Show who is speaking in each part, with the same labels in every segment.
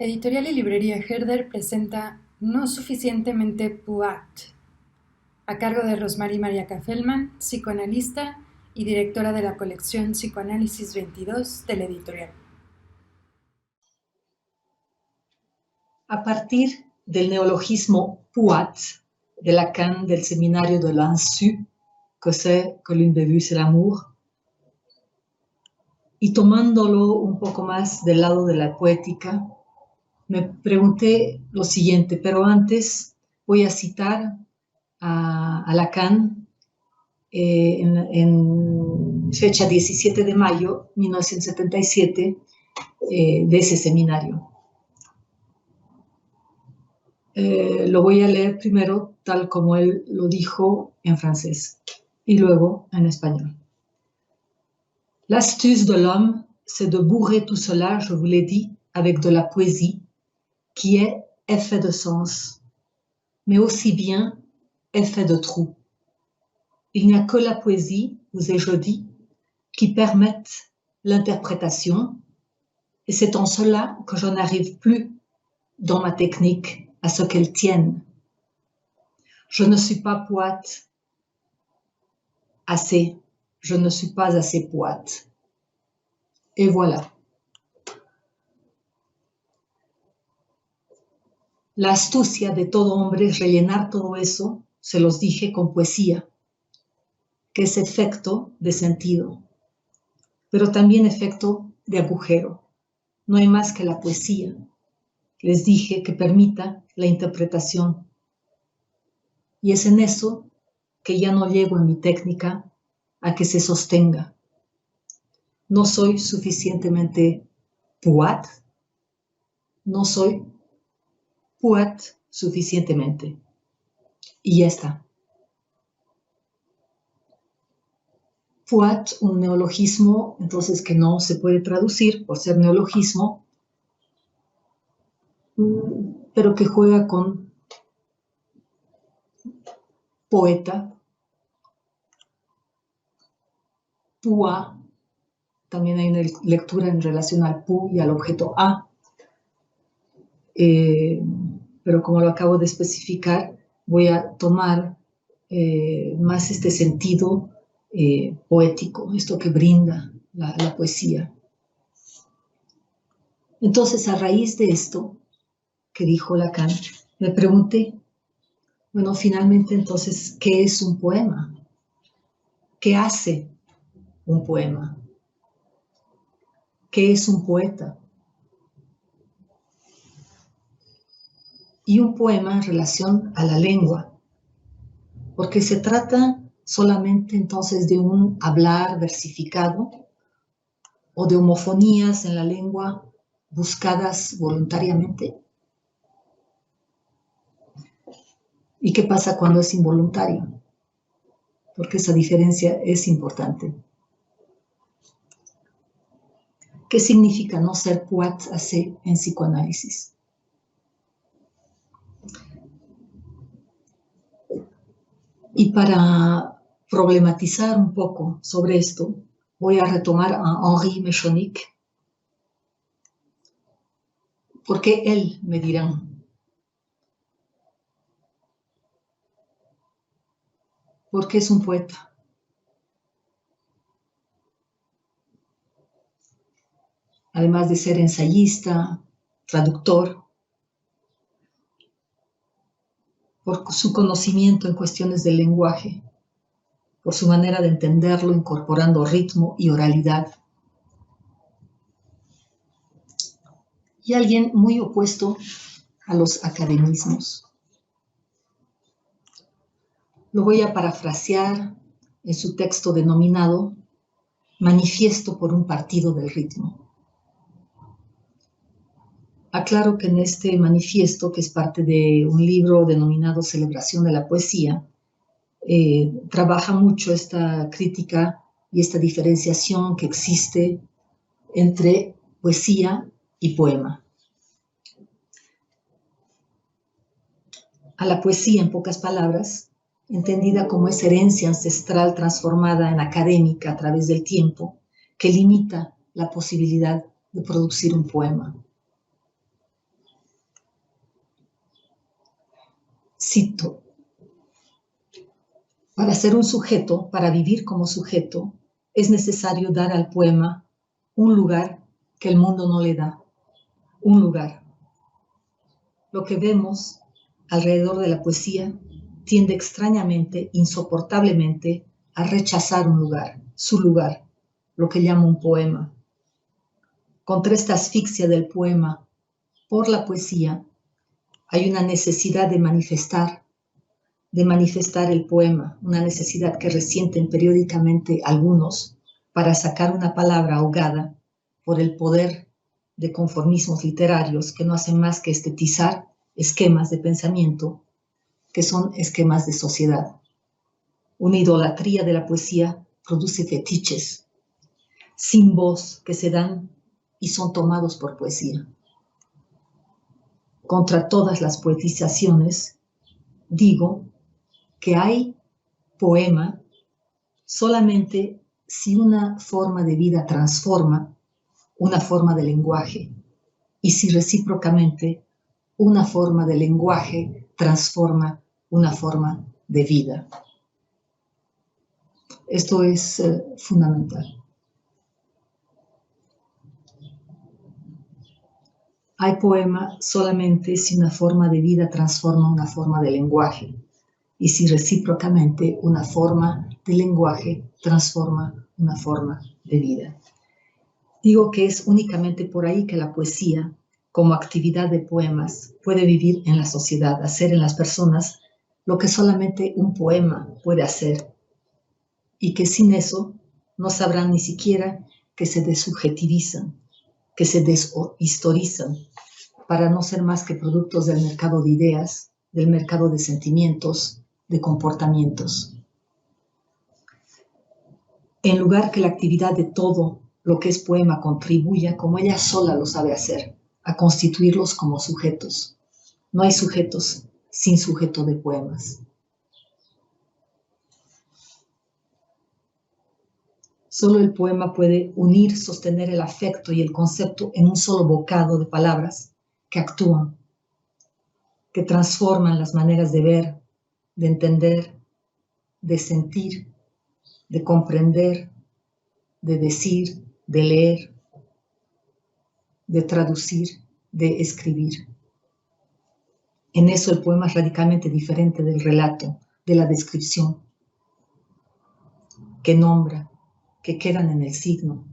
Speaker 1: Editorial y Librería Herder presenta No suficientemente Puat, a cargo de Rosmarie Mariaca Feldman, psicoanalista y directora de la colección Psicoanálisis 22 de la editorial.
Speaker 2: A partir del neologismo Puat de Lacan del seminario de l'Insu, que c'est que l'une des vues c'est l'amour, y tomándolo un poco más del lado de la poética, me pregunté lo siguiente, pero antes voy a citar a Lacan en fecha 17 de mayo 1977 de ese seminario. Lo voy a leer primero tal como él lo dijo en francés y luego en español. L'astuce de l'homme, c'est de bourrer tout cela, je vous l'ai dit, avec de la poésie, qui est effet de sens, mais aussi bien effet de trou. Il n'y a que la poésie, vous ai-je dit, qui permette l'interprétation, et c'est en cela que je n'arrive plus dans ma technique à ce qu'elle tienne. Je ne suis pas poète assez, je ne suis pas assez poète. Et voilà. La astucia de todo hombre es rellenar todo eso, se los dije, con poesía, que es efecto de sentido, pero también efecto de agujero. No hay más que la poesía. Les dije que permita la interpretación. Y es en eso que ya no llego en mi técnica a que se sostenga. No soy suficientemente poète, no soy poète suficientemente. Y ya está. Poète, un neologismo, entonces que no se puede traducir por ser neologismo, pero que juega con poeta, pua, también hay una lectura en relación al pu y al objeto a, pero como lo acabo de especificar, voy a tomar más este sentido poético, esto que brinda la poesía. Entonces, a raíz de esto que dijo Lacan, me pregunté, bueno, finalmente entonces, ¿qué es un poema? ¿Qué hace un poema? ¿Qué es un poeta? Y un poema en relación a la lengua, porque se trata solamente entonces de un hablar versificado o de homofonías en la lengua buscadas voluntariamente. ¿Y qué pasa cuando es involuntario? Porque esa diferencia es importante. ¿Qué significa no ser poète assez en psicoanálisis? Y para problematizar un poco sobre esto, voy a retomar a Henri Mechonic, porque él, me dirán, ¿por qué es un poeta? Además de ser ensayista, traductor, por su conocimiento en cuestiones del lenguaje, por su manera de entenderlo incorporando ritmo y oralidad. Y alguien muy opuesto a los academismos. Lo voy a parafrasear en su texto denominado Manifiesto por un partido del ritmo. Aclaro que en este manifiesto, que es parte de un libro denominado Celebración de la Poesía, trabaja mucho esta crítica y esta diferenciación que existe entre poesía y poema. A la poesía, en pocas palabras, entendida como esa herencia ancestral transformada en académica a través del tiempo, que limita la posibilidad de producir un poema. Cito: para ser un sujeto, para vivir como sujeto, es necesario dar al poema un lugar que el mundo no le da. Un lugar. Lo que vemos alrededor de la poesía tiende extrañamente, insoportablemente, a rechazar un lugar, su lugar, lo que llamo un poema. Contra esta asfixia del poema por la poesía, hay una necesidad de manifestar el poema, una necesidad que resienten periódicamente algunos para sacar una palabra ahogada por el poder de conformismos literarios que no hacen más que estetizar esquemas de pensamiento que son esquemas de sociedad. Una idolatría de la poesía produce fetiches sin voz que se dan y son tomados por poesía. Contra todas las poetizaciones, digo que hay poema solamente si una forma de vida transforma una forma de lenguaje y si recíprocamente una forma de lenguaje transforma una forma de vida. Esto es fundamental. Hay poema solamente si una forma de vida transforma una forma de lenguaje y si recíprocamente una forma de lenguaje transforma una forma de vida. Digo que es únicamente por ahí que la poesía, como actividad de poemas, puede vivir en la sociedad, hacer en las personas lo que solamente un poema puede hacer, y que sin eso no sabrán ni siquiera que se desubjetivizan, que se deshistorizan, para no ser más que productos del mercado de ideas, del mercado de sentimientos, de comportamientos. En lugar que la actividad de todo lo que es poema contribuya, como ella sola lo sabe hacer, a constituirlos como sujetos. No hay sujetos sin sujeto de poemas. Solo el poema puede unir, sostener el afecto y el concepto en un solo bocado de palabras que actúan, que transforman las maneras de ver, de entender, de sentir, de comprender, de decir, de leer, de traducir, de escribir. En eso el poema es radicalmente diferente del relato, de la descripción, que nombra, que quedan en el signo,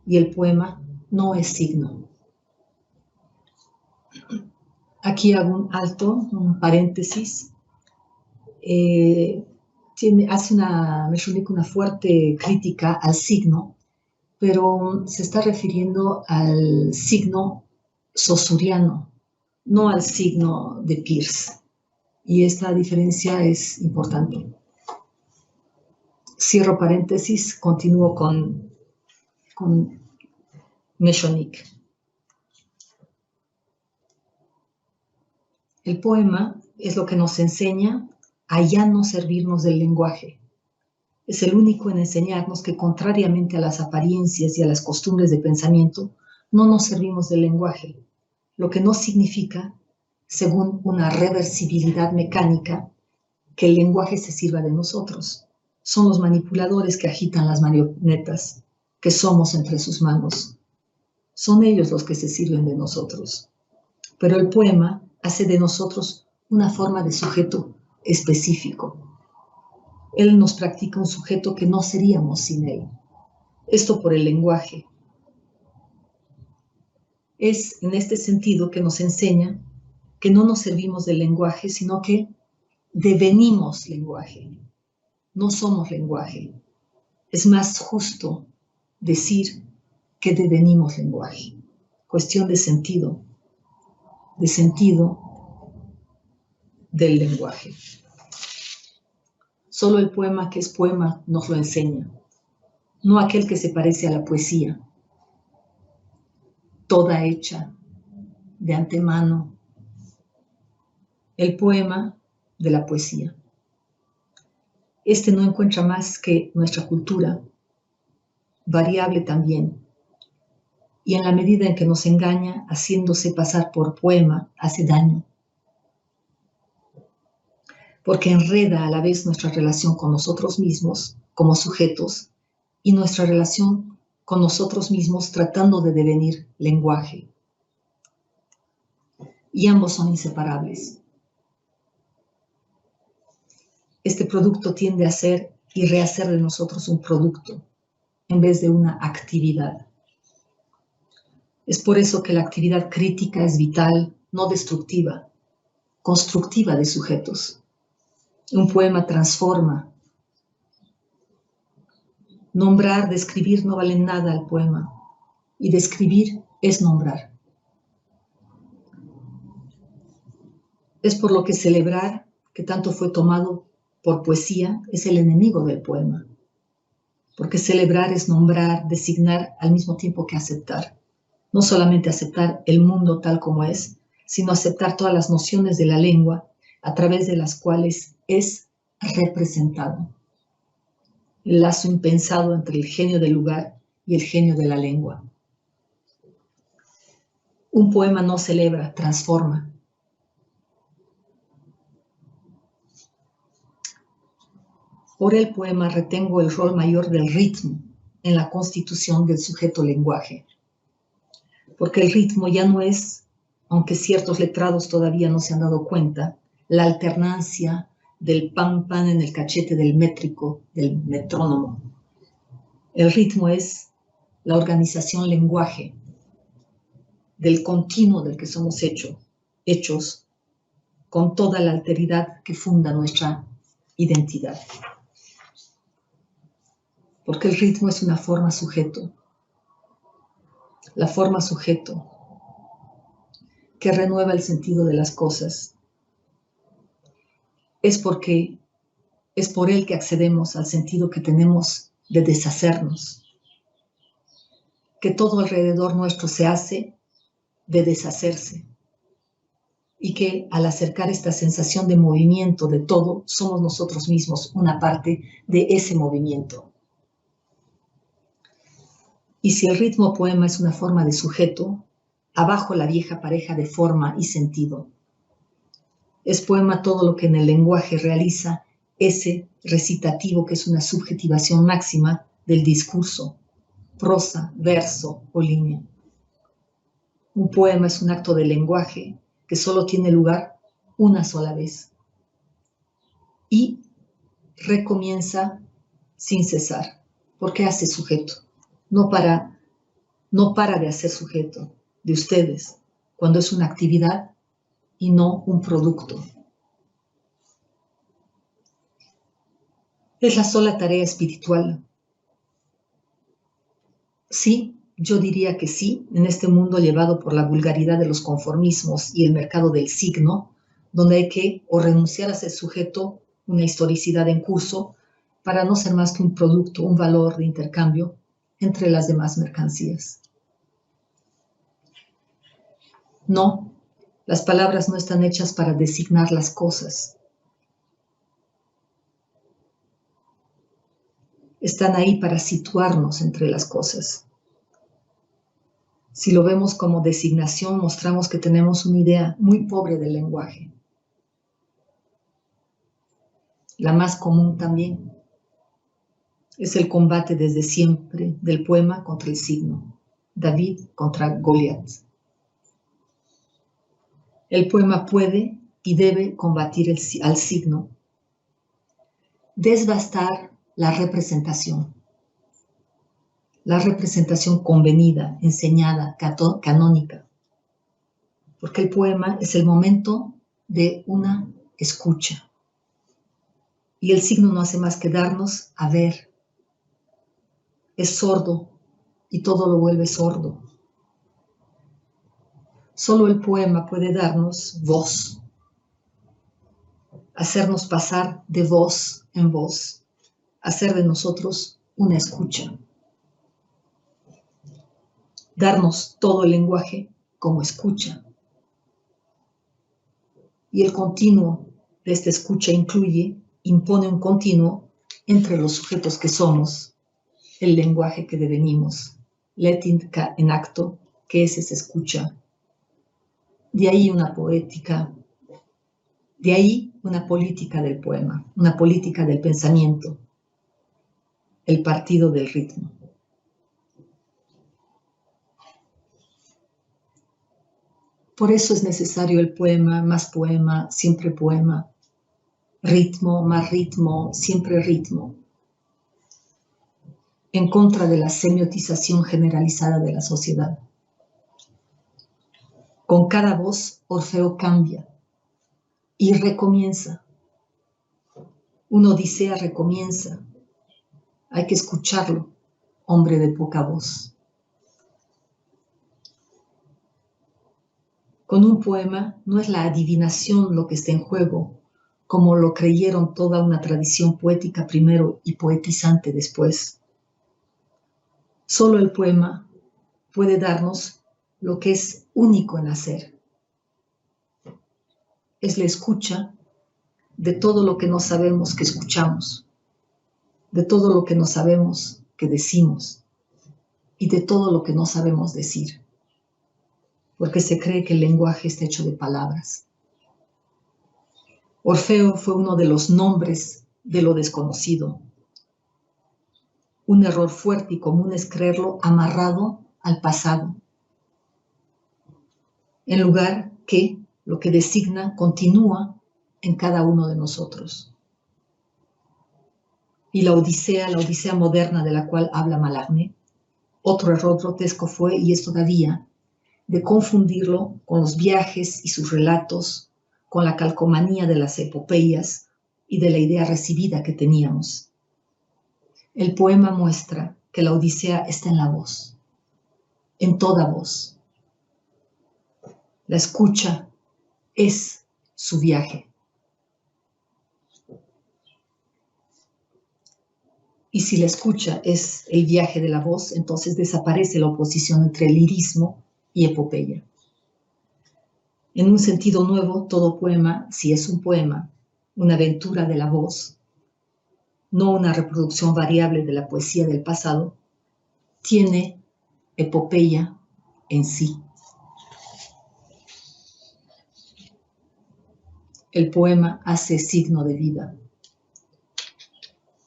Speaker 2: y el poema no es signo. Aquí hago un alto, un paréntesis. Hace una fuerte crítica al signo, pero se está refiriendo al signo saussuriano, no al signo de Peirce. Y esta diferencia es importante. Cierro paréntesis, continúo con Mechonic. El poema es lo que nos enseña a ya no servirnos del lenguaje. Es el único en enseñarnos que, contrariamente a las apariencias y a las costumbres de pensamiento, no nos servimos del lenguaje, lo que no significa, según una reversibilidad mecánica, que el lenguaje se sirva de nosotros. Son los manipuladores que agitan las marionetas que somos entre sus manos. Son ellos los que se sirven de nosotros. Pero el poema hace de nosotros una forma de sujeto específico. Él nos practica un sujeto que no seríamos sin él. Esto por el lenguaje. Es en este sentido que nos enseña que no nos servimos del lenguaje, sino que devenimos lenguaje. No somos lenguaje. Es más justo decir que devenimos lenguaje. Cuestión de sentido del lenguaje. Solo el poema que es poema nos lo enseña, no aquel que se parece a la poesía, toda hecha de antemano, el poema de la poesía. Este no encuentra más que nuestra cultura, variable también, y en la medida en que nos engaña, haciéndose pasar por poema, hace daño. porque enreda a la vez nuestra relación con nosotros mismos como sujetos y nuestra relación con nosotros mismos tratando de devenir lenguaje. Y ambos son inseparables. Este producto tiende a ser y rehacer de nosotros un producto en vez de una actividad. Es por eso que la actividad crítica es vital, no destructiva, constructiva de sujetos. Un poema transforma. Nombrar, describir no vale nada al poema, y describir es nombrar. Es por lo que celebrar, que tanto fue tomado por poesía, es el enemigo del poema. Porque celebrar es nombrar, designar al mismo tiempo que aceptar. No solamente aceptar el mundo tal como es, sino aceptar todas las nociones de la lengua a través de las cuales es representado. El lazo impensado entre el genio del lugar y el genio de la lengua. Un poema no celebra, transforma. Por el poema retengo el rol mayor del ritmo en la constitución del sujeto lenguaje. Porque el ritmo ya no es, aunque ciertos letrados todavía no se han dado cuenta, la alternancia del pan pan en el cachete del métrico, del metrónomo. El ritmo es la organización lenguaje del continuo del que somos hechos con toda la alteridad que funda nuestra identidad. Porque el ritmo es una forma sujeto. La forma sujeto que renueva el sentido de las cosas. Es por él que accedemos al sentido que tenemos de deshacernos. Que todo alrededor nuestro se hace de deshacerse. Y que al acercar esta sensación de movimiento de todo, somos nosotros mismos una parte de ese movimiento. Y si el ritmo poema es una forma de sujeto, abajo la vieja pareja de forma y sentido. Es poema todo lo que en el lenguaje realiza ese recitativo que es una subjetivación máxima del discurso, prosa, verso o línea. Un poema es un acto de lenguaje que solo tiene lugar una sola vez y recomienza sin cesar, porque hace sujeto. No para de hacer sujeto de ustedes cuando es una actividad y no un producto. Es la sola tarea espiritual. Sí, yo diría que sí, en este mundo llevado por la vulgaridad de los conformismos y el mercado del signo, donde hay que o renunciar a ser sujeto, una historicidad en curso, para no ser más que un producto, un valor de intercambio entre las demás mercancías. No, las palabras no están hechas para designar las cosas. Están ahí para situarnos entre las cosas. Si lo vemos como designación, mostramos que tenemos una idea muy pobre del lenguaje. La más común también es el combate desde siempre del poema contra el signo. David contra Goliat. El poema puede y debe combatir al signo, desbastar la representación convenida, enseñada, canónica, porque el poema es el momento de una escucha y el signo no hace más que darnos a ver. Es sordo y todo lo vuelve sordo. Solo el poema puede darnos voz, hacernos pasar de voz en voz, hacer de nosotros una escucha, darnos todo el lenguaje como escucha. Y el continuo de esta escucha impone un continuo entre los sujetos que somos, el lenguaje que devenimos, l'éthique en acto, que es esa escucha. De ahí una poética De ahí una política del poema, una política del pensamiento, el partido del ritmo. Por eso es necesario el poema, siempre poema, ritmo, más ritmo, siempre ritmo, en contra de la semiotización generalizada de la sociedad. Con cada voz, Orfeo cambia y recomienza. Una odisea recomienza. Hay que escucharlo, hombre de poca voz. Con un poema no es la adivinación lo que está en juego, como lo creyeron toda una tradición poética primero y poetizante después. Solo el poema puede darnos lo que es único en hacer. Es la escucha de todo lo que no sabemos que escuchamos, de todo lo que no sabemos que decimos y de todo lo que no sabemos decir, porque se cree que el lenguaje está hecho de palabras. Orfeo fue uno de los nombres de lo desconocido. Un error fuerte y común es creerlo amarrado al pasado, en lugar que lo que designa continúa en cada uno de nosotros. Y la odisea moderna de la cual habla Mallarmé, otro error grotesco fue, y es todavía, de confundirlo con los viajes y sus relatos, con la calcomanía de las epopeyas y de la idea recibida que teníamos. El poema muestra que la odisea está en la voz, en toda voz. La escucha es su viaje. Y si la escucha es el viaje de la voz, entonces desaparece la oposición entre lirismo y epopeya. En un sentido nuevo, todo poema, si es un poema, una aventura de la voz, no una reproducción variable de la poesía del pasado, tiene epopeya en sí. El poema hace signo de vida.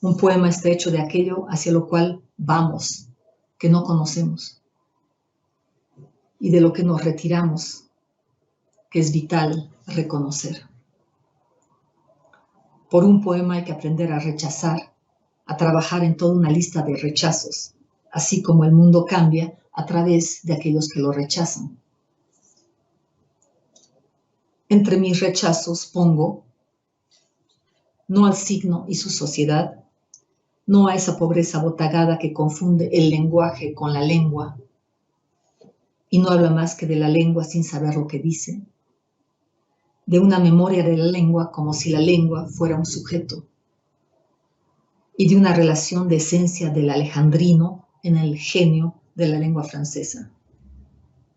Speaker 2: Un poema está hecho de aquello hacia lo cual vamos, que no conocemos, y de lo que nos retiramos, que es vital reconocer. Por un poema hay que aprender a rechazar, a trabajar en toda una lista de rechazos, así como el mundo cambia a través de aquellos que lo rechazan. Entre mis rechazos pongo no al signo y su sociedad, no a esa pobreza botagada que confunde el lenguaje con la lengua y no habla más que de la lengua sin saber lo que dice, de una memoria de la lengua como si la lengua fuera un sujeto y de una relación de esencia del alejandrino en el genio de la lengua francesa.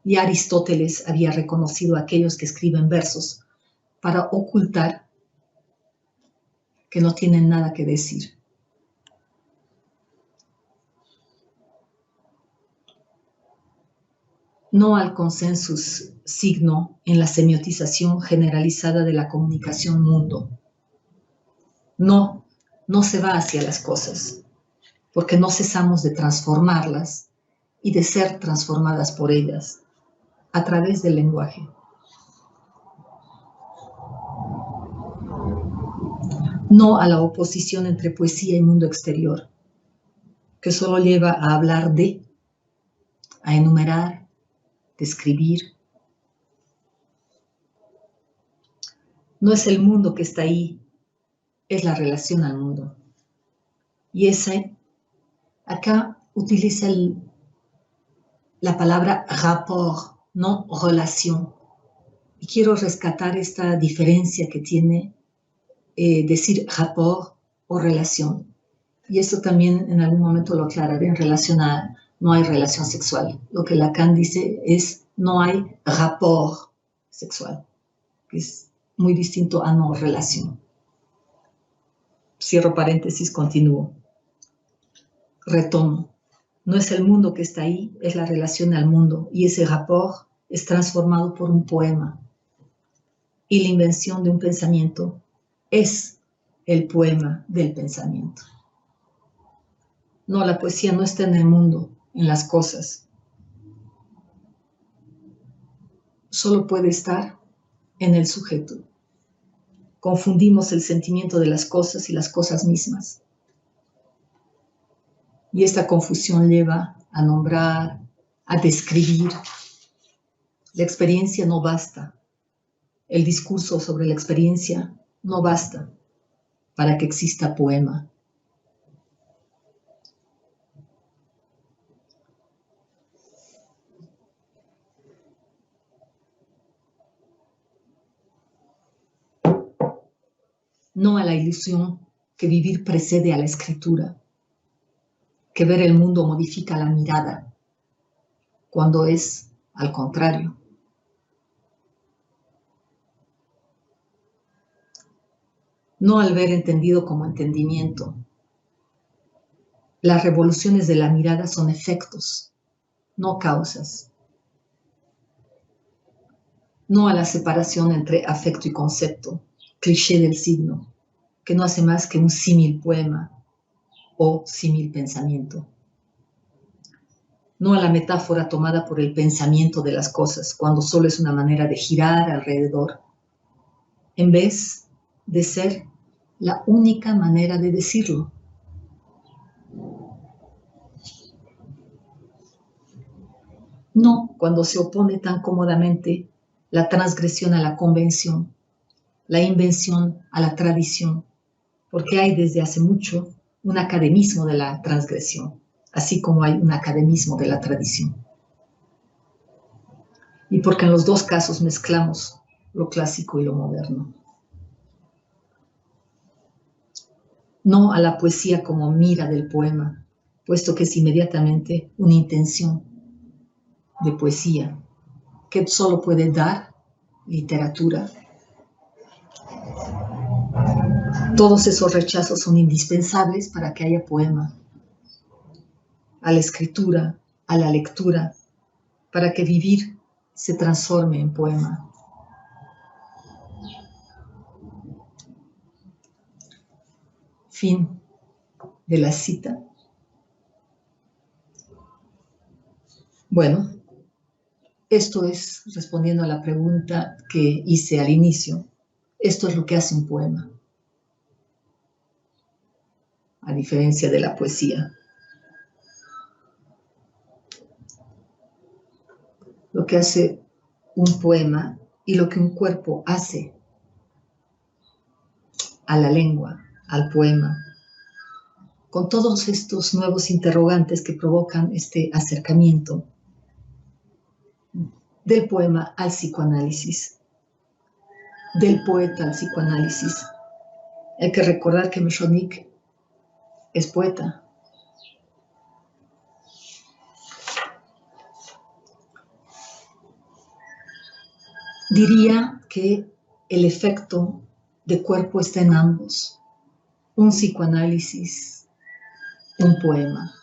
Speaker 2: Y Aristóteles había reconocido a aquellos que escriben versos para ocultar que no tienen nada que decir. No al consensus signo en la semiotización generalizada de la comunicación mundo. No se va hacia las cosas, porque no cesamos de transformarlas y de ser transformadas por ellas a través del lenguaje. No a la oposición entre poesía y mundo exterior, que solo lleva a hablar de, a enumerar, describir. No es el mundo que está ahí, es la relación al mundo. Y acá utiliza la palabra rapport, no relación. Y quiero rescatar esta diferencia que tiene decir rapport o relación. Y esto también en algún momento lo aclararé en relación a no hay relación sexual. Lo que Lacan dice es no hay rapport sexual, que es muy distinto a no relación. Cierro paréntesis, continúo. Retomo. No es el mundo que está ahí, es la relación al mundo. Y ese rapport es transformado por un poema. y la invención de un pensamiento es el poema del pensamiento. No, la poesía no está en el mundo, en las cosas. Solo puede estar en el sujeto. Confundimos el sentimiento de las cosas y las cosas mismas. Y esta confusión lleva a nombrar, a describir. La experiencia no basta. El discurso sobre la experiencia no basta para que exista poema. No a la ilusión que vivir precede a la escritura, que ver el mundo modifica la mirada, cuando es al contrario. No al ver entendido como entendimiento. Las revoluciones de la mirada son efectos, no causas. No a la separación entre afecto y concepto, cliché del signo, que no hace más que un símil poema o símil pensamiento. No a la metáfora tomada por el pensamiento de las cosas, cuando solo es una manera de girar alrededor, en vez de ser la única manera de decirlo. No cuando se opone tan cómodamente la transgresión a la convención, la invención a la tradición, porque hay desde hace mucho un academismo de la transgresión, así como hay un academismo de la tradición. Y porque en los dos casos mezclamos lo clásico y lo moderno. No a la poesía como mira del poema, puesto que es inmediatamente una intención de poesía que solo puede dar literatura. Todos esos rechazos son indispensables para que haya poema, a la escritura, a la lectura, para que vivir se transforme en poema. Fin de la cita. Bueno, esto es, respondiendo a la pregunta que hice al inicio, esto es lo que hace un poema, a diferencia de la poesía. Lo que hace un poema y lo que un cuerpo hace a la lengua, al poema, con todos estos nuevos interrogantes que provocan este acercamiento del poema al psicoanálisis, del poeta al psicoanálisis. Hay que recordar que Mechanic es poeta. Diría que el efecto de cuerpo está en ambos, un psicoanálisis, un poema.